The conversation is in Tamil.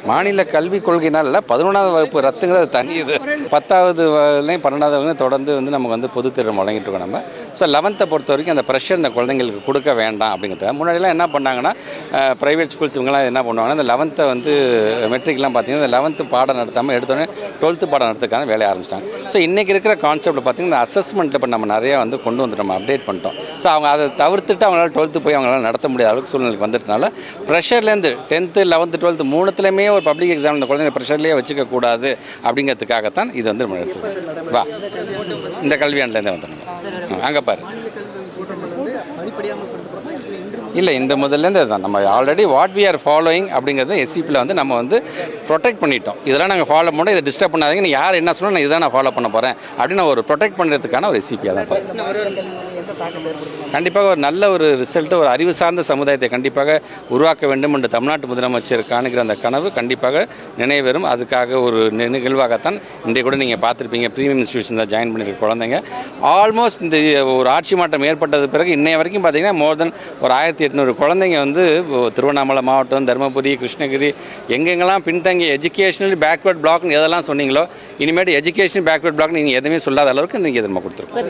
மாநில கல்விக் கொள்கையினால் 11ஆவது வகுப்பு ரத்துங்கிறது தனி இது. 10ஆவதுலேயும் 12ஆவது தொடர்ந்து நமக்கு பொதுத் தேர்வு வழங்கிட்டு இருக்கோம் நம்ம. ஸோ 11த்தை பொறுத்த வரைக்கும் அந்த ப்ரெஷர் இந்த குழந்தைங்களுக்கு கொடுக்க வேண்டாம் அப்படிங்கிறத. முன்னாடிலாம் என்ன பண்ணாங்கன்னா ப்ரைவேட் ஸ்கூல்ஸ் இவங்கெல்லாம் என்ன பண்ணுவாங்கன்னா இந்த 11த்தை மெட்ரிக்லாம் பார்த்தீங்கன்னா இந்த 11th பாடம் நடத்தாமல் எடுத்தோடனே 12th பாடம் நடத்துக்கான வேலையை ஆரம்பிச்சிட்டாங்க. ஸோ இன்றைக்கி இருக்கிற கான்செப்ட்டில் பார்த்தீங்கன்னா இந்த அசஸ்மெண்ட்டில் இப்போ நம்ம நிறையா கொண்டு வந்து நம்ம அப்டேட் பண்ணிட்டோம். ஸோ அவங்க அதை தவிர்த்துட்டு அவங்களால 12th போய் அவங்களால நடத்த முடியாத அளவுக்கு சூழ்நிலைக்கு வந்துட்டனால ப்ரெஷர்லேருந்து 10th 11th 12th மூணுத்துலேயுமே ஒரு பப்ளிக் எக்ஸாம் இந்த குழந்தைங்க ப்ரெஷர்லேயே வச்சுக்கக்கூடாது அப்படிங்கிறதுக்காகத்தான் இது நம்ம எடுத்துக்கோம். வா இந்த கல்வியாண்டுலேருந்தே வந்துடுங்க அங்கே பாரு. இல்லை இந்த முதல்லேருந்து தான் நம்ம already what we are following அப்படிங்கிறது எஸ்சிபியில் நம்ம ப்ரொடெக்ட் பண்ணிட்டோம். இதெல்லாம் நாங்கள் ஃபாலோ பண்ணோம், இதை டிஸ்டர்ப் பண்ணாதீங்க, நீ யார் என்ன சொன்னால் நான் இதான் நான் ஃபாலோ பண்ண போகிறேன் அப்படின்னு ஒரு ப்ரொடெக்ட் பண்ணுறதுக்கான ஒரு எஸ்சிபியாக தான். கண்டிப்பாக ஒரு நல்ல ஒரு ரிசல்ட்டு, ஒரு அறிவு சார்ந்த சமுதாயத்தை கண்டிப்பாக உருவாக்க வேண்டும் என்று தமிழ்நாட்டு முதலமைச்சர் காணுகிற அந்த கனவு கண்டிப்பாக நினைவேறும். அதுக்காக ஒரு நிகழ்வாகத்தான் இன்றைய கூட நீங்கள் பார்த்துருப்பீங்க. ப்ரீமியம் இன்ஸ்டியூஷன் தான் ஜாயின் பண்ணியிருக்க குழந்தைங்க ஆல்மோஸ்ட் இந்த ஒரு ஆட்சி மாற்றம் ஏற்பட்டது பிறகு இன்னைய வரைக்கும் பார்த்தீங்கன்னா மோர் தென் ஒரு 1800 குழந்தைங்க திருவண்ணாமலை மாவட்டம், தருமபுரி, கிருஷ்ணகிரி எங்கெங்கெல்லாம் பின்தங்கிய எஜுகேஷனல் பேக்வர்ட் பிளாக்னு எதெல்லாம் சொன்னீங்களோ இனிமேட்டு எஜுகேஷனல் பேக்வர்ட் பிளாக்னு நீங்கள் எதுவுமே சொல்லாத அளவுக்கு நீங்கள் எதிர்மா கொடுத்துருக்கோம்.